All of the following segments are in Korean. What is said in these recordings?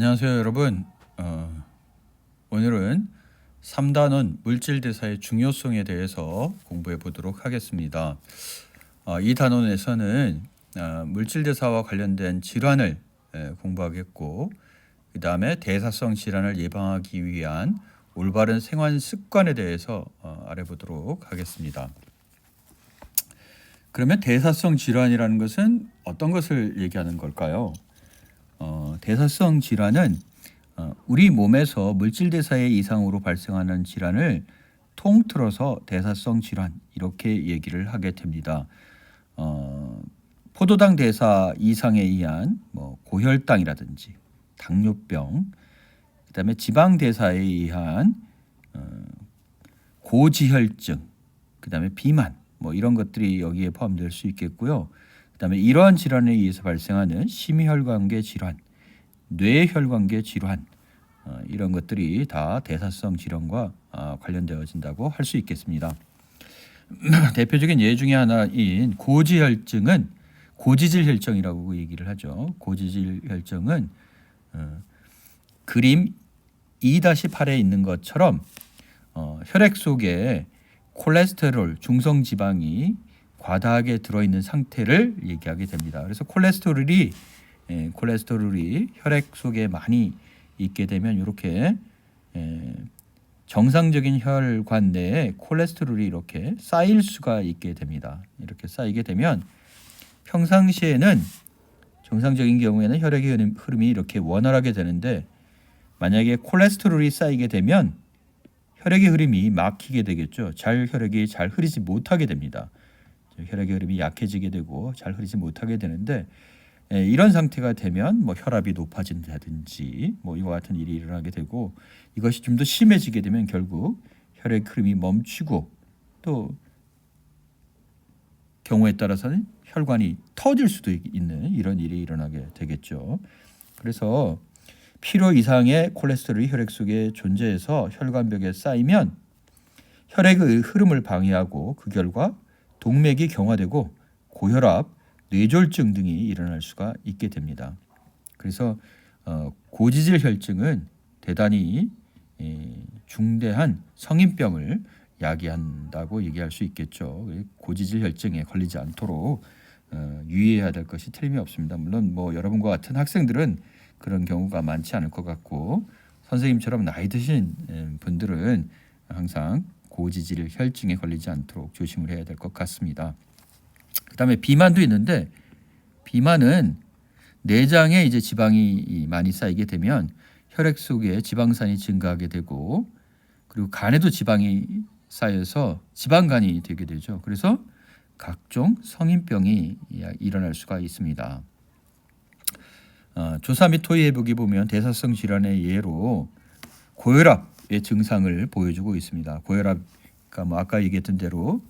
안녕하세요 여러분. 오늘은 3단원 물질대사의 중요성에 대해서 공부해 보도록 하겠습니다. 이 단원에서는 물질대사와 관련된 질환을 공부하겠고, 그 다음에 대사성 질환을 예방하기 위한 올바른 생활 습관에 대해서 알아보도록 하겠습니다. 그러면 대사성 질환이라는 것은 어떤 것을 얘기하는 걸까요? 대사성 질환은 우리 몸에서 물질대사의 이상으로 발생하는 질환을 통틀어서 대사성 질환 이렇게 얘기를 하게 됩니다. 포도당 대사 이상에 의한 고혈당이라든지 당뇨병, 그다음에 지방 대사에 의한 고지혈증, 그다음에 비만 이런 것들이 여기에 포함될 수 있겠고요. 그다음에 이러한 질환에 의해서 발생하는 심혈관계 질환, 뇌혈관계 질환, 이런 것들이 다 대사성 질환과 관련되어진다고 할 수 있겠습니다. 대표적인 예 중에 하나인 고지혈증은 고지질 혈증이라고 얘기를 하죠. 고지질 혈증은 그림 2-8에 있는 것처럼 혈액 속에 콜레스테롤, 중성 지방이 과다하게 들어있는 상태를 얘기하게 됩니다. 그래서 콜레스테롤이 혈액 속에 많이 있게 되면 이렇게 정상적인 혈관 내에 콜레스테롤이 이렇게 쌓일 수가 있게 됩니다. 이렇게 쌓이게 되면 평상시에는 정상적인 경우에는 혈액의 흐름이 이렇게 원활하게 되는데, 만약에 콜레스테롤이 쌓이게 되면 혈액의 흐름이 막히게 되겠죠. 혈액이 잘 흐르지 못하게 됩니다. 혈액의 흐름이 약해지게 되고 잘 흐르지 못하게 되는데, 이런 상태가 되면 혈압이 높아진다든지 이와 같은 일이 일어나게 되고, 이것이 좀 더 심해지게 되면 결국 혈액 흐름이 멈추고, 또 경우에 따라서는 혈관이 터질 수도 있는 이런 일이 일어나게 되겠죠. 그래서 필요 이상의 콜레스테롤이 혈액 속에 존재해서 혈관벽에 쌓이면 혈액의 흐름을 방해하고 그 결과 동맥이 경화되고 고혈압, 뇌졸중 등이 일어날 수가 있게 됩니다. 그래서 고지질 혈증은 대단히 중대한 성인병을 야기한다고 얘기할 수 있겠죠. 고지질 혈증에 걸리지 않도록 유의해야 될 것이 틀림이 없습니다. 물론 여러분과 같은 학생들은 그런 경우가 많지 않을 것 같고, 선생님처럼 나이 드신 분들은 항상 고지질 혈증에 걸리지 않도록 조심을 해야 될 것 같습니다. 그다음에 비만도 있는데, 비만은 내장에 이제 지방이 많이 쌓이게 되면 혈액 속에 지방산이 증가하게 되고, 그리고 간에도 지방이 쌓여서 지방간이 되게 되죠. 그래서 각종 성인병이 일어날 수가 있습니다. 조사 및 토의 해보기 보면 대사성 질환의 예로 고혈압의 증상을 보여주고 있습니다. 고혈압, 그러니까 아까 얘기했던 대로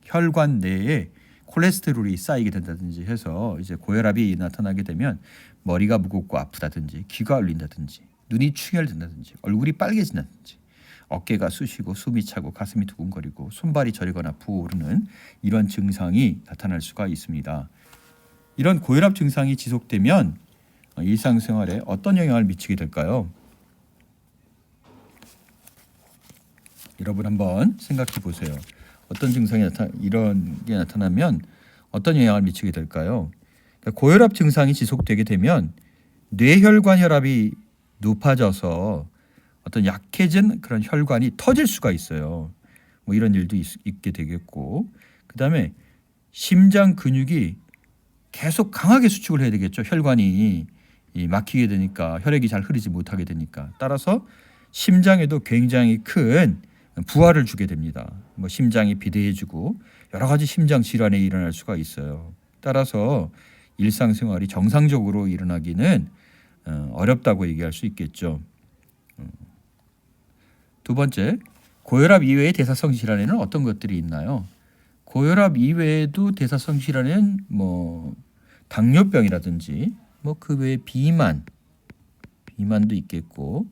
혈관 내에 콜레스테롤이 쌓이게 된다든지 해서 이제 고혈압이 나타나게 되면 머리가 무겁고 아프다든지, 귀가 울린다든지, 눈이 충혈된다든지, 얼굴이 빨개진다든지, 어깨가 쑤시고 숨이 차고 가슴이 두근거리고 손발이 저리거나 부어오르는 이런 증상이 나타날 수가 있습니다. 이런 고혈압 증상이 지속되면 일상생활에 어떤 영향을 미치게 될까요? 여러분 한번 생각해 보세요. 어떤 증상이 이런 게 나타나면 어떤 영향을 미치게 될까요? 그러니까 고혈압 증상이 지속되게 되면 뇌혈관 혈압이 높아져서 어떤 약해진 그런 혈관이 터질 수가 있어요. 이런 일도 있게 되겠고, 그 다음에 심장 근육이 계속 강하게 수축을 해야 되겠죠. 혈관이 막히게 되니까, 혈액이 잘 흐르지 못하게 되니까. 따라서 심장에도 굉장히 큰 부하를 주게 됩니다. 심장이 비대해지고 여러 가지 심장 질환이 일어날 수가 있어요. 따라서 일상생활이 정상적으로 일어나기는 어렵다고 얘기할 수 있겠죠. 두 번째, 고혈압 이외의 대사성 질환에는 어떤 것들이 있나요? 고혈압 이외에도 대사성 질환은 당뇨병이라든지 그 외에 비만도 있겠고,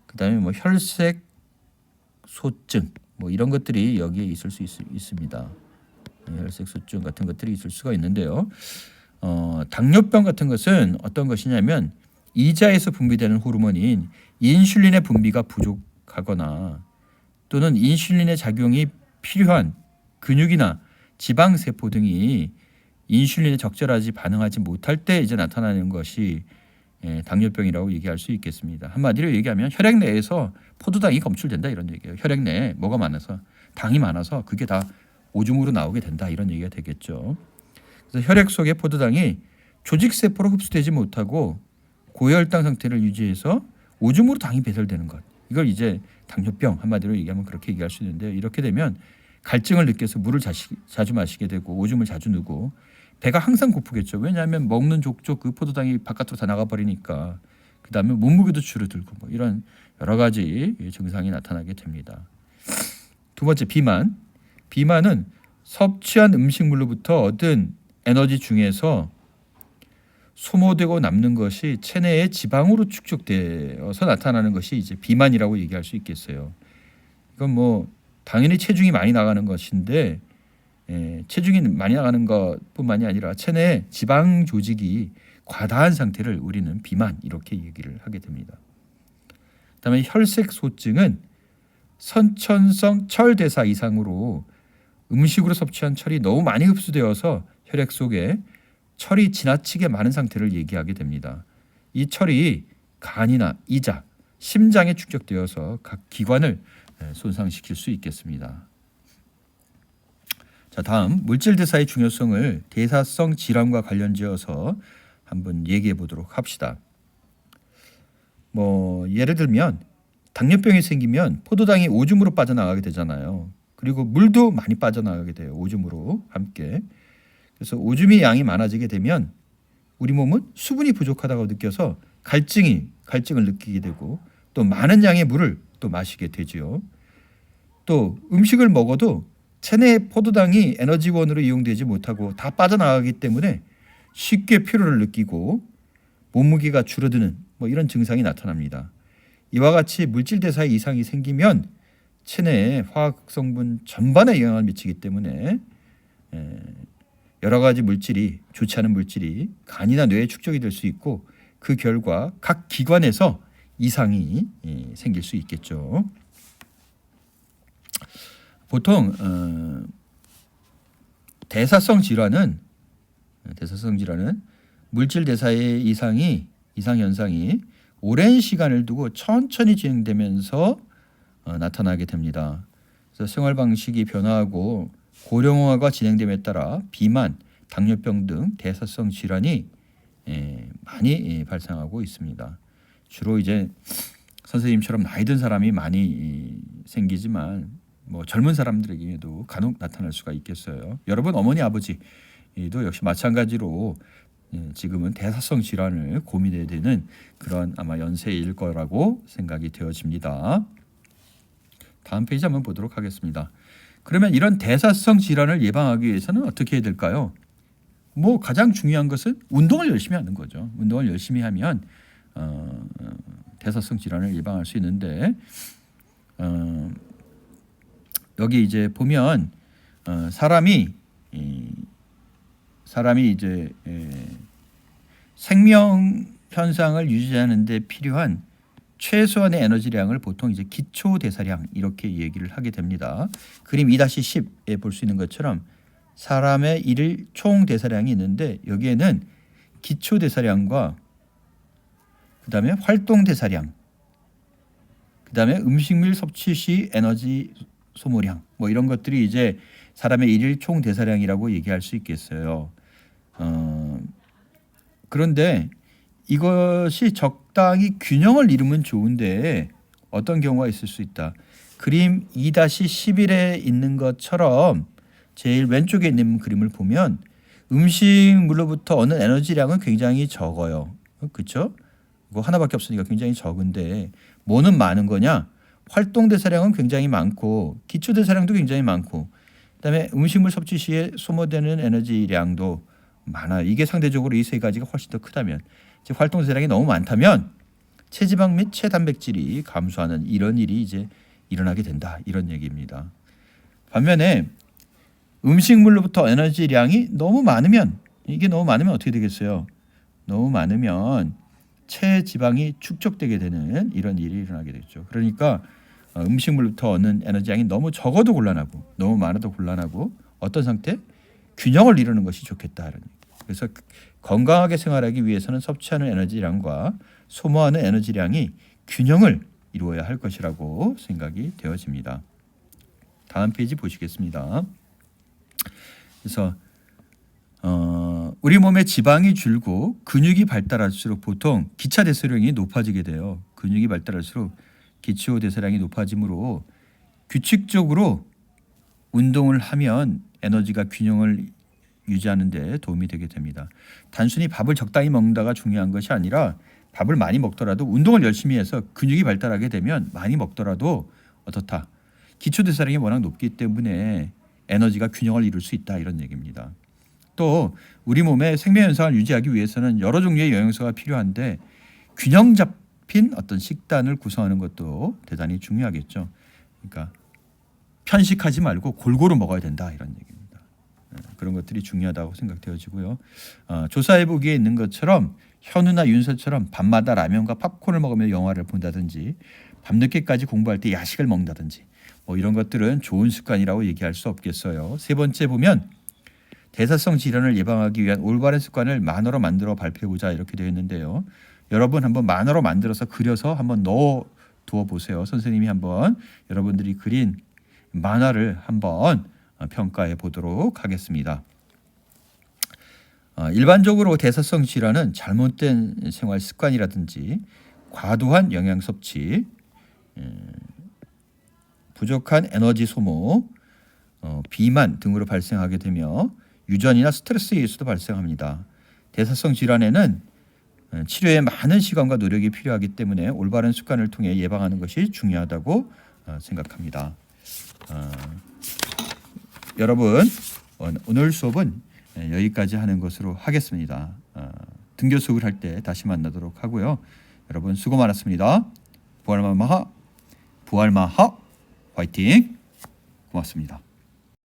그다음에 혈색 소증 이런 것들이 여기에 있을 수 있습니다. 혈색 소증 같은 것들이 있을 수가 있는데요. 당뇨병 같은 것은 어떤 것이냐면 이자에서 분비되는 호르몬인 인슐린의 분비가 부족하거나 또는 인슐린의 작용이 필요한 근육이나 지방 세포 등이 인슐린에 적절하지 반응하지 못할 때 이제 나타나는 것이 당뇨병이라고 얘기할 수 있겠습니다. 한마디로 얘기하면 혈액 내에서 포도당이 검출된다 이런 얘기예요. 혈액 내에 뭐가 많아서 당이 많아서 그게 다 오줌으로 나오게 된다 이런 얘기가 되겠죠. 그래서 혈액 속의 포도당이 조직 세포로 흡수되지 못하고 고혈당 상태를 유지해서 오줌으로 당이 배설되는 것. 이걸 이제 당뇨병 한마디로 얘기하면 그렇게 얘기할 수 있는데 이렇게 되면 갈증을 느껴서 물을 자주 마시게 되고 오줌을 자주 누고 배가 항상 고프겠죠. 왜냐하면 먹는 족족 그 포도당이 바깥으로 다 나가버리니까. 그다음에 몸무게도 줄어들고 뭐 이런 여러 가지 증상이 나타나게 됩니다. 두 번째 비만. 비만은 섭취한 음식물로부터 얻은 에너지 중에서 소모되고 남는 것이 체내의 지방으로 축적되어서 나타나는 것이 이제 비만이라고 얘기할 수 있겠어요. 이건 뭐 당연히 체중이 많이 나가는 것인데 체중이 많이 나가는 것뿐만이 아니라 체내에 지방 조직이 과다한 상태를 우리는 비만 이렇게 얘기를 하게 됩니다. 그다음에 혈색소증은 선천성 철대사 이상으로 음식으로 섭취한 철이 너무 많이 흡수되어서 혈액 속에 철이 지나치게 많은 상태를 얘기하게 됩니다. 이 철이 간이나 이자, 심장에 축적되어서 각 기관을 손상시킬 수 있겠습니다. 자, 다음 물질 대사의 중요성을 대사성 질환과 관련지어서 한번 얘기해 보도록 합시다. 뭐 예를 들면 당뇨병이 생기면 포도당이 오줌으로 빠져나가게 되잖아요. 그리고 물도 많이 빠져나가게 돼요. 오줌으로 함께. 그래서 오줌의 양이 많아지게 되면 우리 몸은 수분이 부족하다고 느껴서 갈증을 느끼게 되고 또 많은 양의 물을 또 마시게 되지요. 또 음식을 먹어도 체내의 포도당이 에너지원으로 이용되지 못하고 다 빠져나가기 때문에 쉽게 피로를 느끼고 몸무게가 줄어드는 뭐 이런 증상이 나타납니다. 이와 같이 물질 대사에 이상이 생기면 체내의 화학 성분 전반에 영향을 미치기 때문에 여러 가지 물질이 좋지 않은 물질이 간이나 뇌에 축적이 될 수 있고 그 결과 각 기관에서 이상이 생길 수 있겠죠. 보통 대사성 질환은 물질 대사의 이상 현상이 오랜 시간을 두고 천천히 진행되면서 나타나게 됩니다. 그래서 생활 방식이 변화하고 고령화가 진행됨에 따라 비만, 당뇨병 등 대사성 질환이 많이 발생하고 있습니다. 주로 이제 선생님처럼 나이 든 사람이 많이 생기지만 뭐 젊은 사람들에게도 간혹 나타날 수가 있겠어요. 여러분 어머니 아버지도 역시 마찬가지로 지금은 대사성 질환을 고민해야 되는 그런 아마 연세일 거라고 생각이 되어집니다. 다음 페이지 한번 보도록 하겠습니다. 그러면 이런 대사성 질환을 예방하기 위해서는 어떻게 해야 될까요? 뭐 가장 중요한 것은 운동을 열심히 하는 거죠. 운동을 열심히 하면 대사성 질환을 예방할 수 있는데 여기 이제 보면 사람이 이제 생명 현상을 유지하는 데 필요한 최소한의 에너지량을 보통 이제 기초 대사량 이렇게 얘기를 하게 됩니다. 그림 2-10에 볼 수 있는 것처럼 사람의 일일 총 대사량이 있는데 여기에는 기초 대사량과 그다음에 활동 대사량, 그다음에 음식물 섭취 시 에너지 소모량 뭐 이런 것들이 이제 사람의 일일 총 대사량이라고 얘기할 수 있겠어요. 그런데 이것이 적당히 균형을 이루면 좋은데 어떤 경우가 있을 수 있다. 그림 2-11에 있는 것처럼 제일 왼쪽에 있는 그림을 보면 음식물로부터 얻는 에너지량은 굉장히 적어요. 그렇죠? 이거 하나밖에 없으니까 굉장히 적은데 뭐는 많은 거냐? 활동 대사량은 굉장히 많고 기초 대사량도 굉장히 많고 그다음에 음식물 섭취 시에 소모되는 에너지량도 많아요. 이게 상대적으로 이 세 가지가 훨씬 더 크다면 즉 활동 대사량이 너무 많다면 체지방 및 체단백질이 감소하는 이런 일이 이제 일어나게 된다. 이런 얘기입니다. 반면에 음식물로부터 에너지량이 너무 많으면 이게 너무 많으면 어떻게 되겠어요? 너무 많으면 체지방이 축적되게 되는 이런 일이 일어나게 되죠. 그러니까 음식물부터 얻는 에너지 양이 너무 적어도 곤란하고 너무 많아도 곤란하고 어떤 상태? 균형을 이루는 것이 좋겠다. 그래서 건강하게 생활하기 위해서는 섭취하는 에너지량과 소모하는 에너지량이 균형을 이루어야 할 것이라고 생각이 되어집니다. 다음 페이지 보시겠습니다. 그래서 우리 몸에 지방이 줄고 근육이 발달할수록 보통 기차 대사량이 높아지게 돼요. 근육이 발달할수록 기초 대사량이 높아지므로 규칙적으로 운동을 하면 에너지가 균형을 유지하는 데 도움이 되게 됩니다. 단순히 밥을 적당히 먹는다가 중요한 것이 아니라 밥을 많이 먹더라도 운동을 열심히 해서 근육이 발달하게 되면 많이 먹더라도 어떻다. 기초 대사량이 워낙 높기 때문에 에너지가 균형을 이룰 수 있다 이런 얘기입니다. 또 우리 몸의 생명 현상을 유지하기 위해서는 여러 종류의 영양소가 필요한데 균형 잡힌 어떤 식단을 구성하는 것도 대단히 중요하겠죠. 그러니까 편식하지 말고 골고루 먹어야 된다 이런 얘기입니다. 그런 것들이 중요하다고 생각되어지고요. 조사해 보기에 있는 것처럼 현우나 윤서처럼 밤마다 라면과 팝콘을 먹으며 영화를 본다든지 밤늦게까지 공부할 때 야식을 먹는다든지 뭐 이런 것들은 좋은 습관이라고 얘기할 수 없겠어요. 세 번째 보면 대사성 질환을 예방하기 위한 올바른 습관을 만화로 만들어 발표해보자 이렇게 되어 있는데요. 여러분 한번 만화로 만들어서 그려서 한번 넣어 두어 보세요. 선생님이 한번 여러분들이 그린 만화를 한번 평가해 보도록 하겠습니다. 일반적으로 대사성 질환은 잘못된 생활 습관이라든지 과도한 영양 섭취, 부족한 에너지 소모, 비만 등으로 발생하게 되며 유전이나 스트레스에 의해서도 발생합니다. 대사성 질환에는 치료에 많은 시간과 노력이 필요하기 때문에 올바른 습관을 통해 예방하는 것이 중요하다고 생각합니다. 여러분 오늘 수업은 여기까지 하는 것으로 하겠습니다. 등교 수업을 할 때 다시 만나도록 하고요. 여러분 수고 많았습니다. 부활마하 화이팅! 고맙습니다.